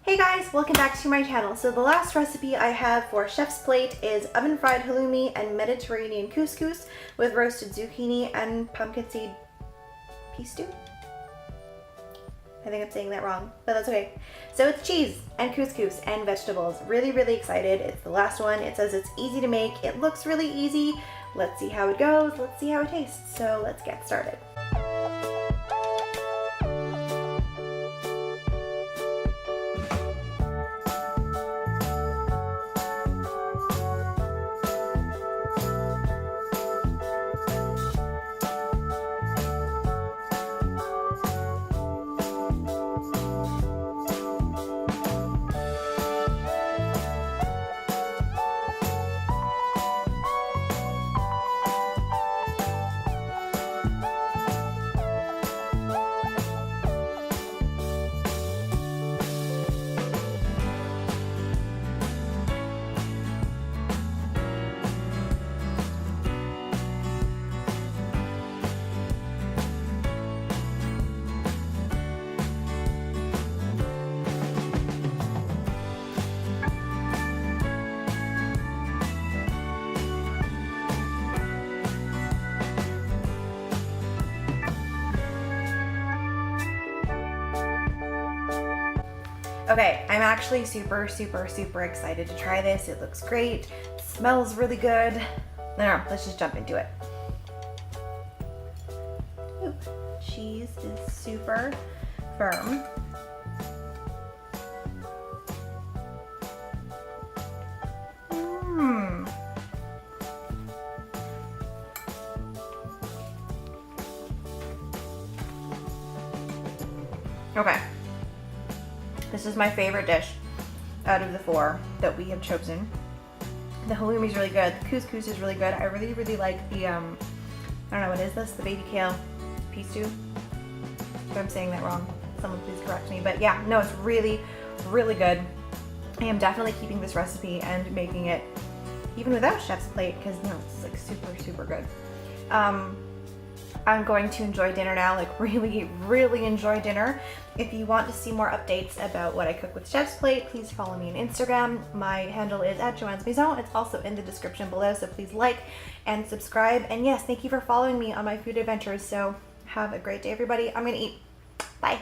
Hey guys, welcome back to my channel. So the last recipe I have for Chef's Plate is oven fried halloumi and Mediterranean couscous with roasted zucchini and pumpkin seed pistou. I think I'm saying that wrong, but that's okay. So it's cheese and couscous and vegetables. Really, really excited. It's the last one. It says it's easy to make. It looks really easy. Let's see how it goes. Let's see how it tastes. So let's get started. Okay, I'm actually super excited to try this. It looks great. It smells really good. No, let's just jump into it. Ooh, cheese is super firm. Okay. This is my favorite dish out of the four that we have chosen. The halloumi is really good. The couscous is really good. I really like the, I don't know, what is this? The baby kale pistou? If I'm saying that wrong, someone please correct me. But yeah, no, it's really good. I am definitely keeping this recipe and making it even without Chef's Plate because, you know, it's like super good. I'm going to enjoy dinner now, like really enjoy dinner. If you want to see more updates about what I cook with Chef's Plate, please follow me on Instagram. My handle is @Joanne's Maison. It's also in the description below, so please like and subscribe. And yes, thank you for following me on my food adventures. So have a great day, everybody. I'm gonna eat. Bye.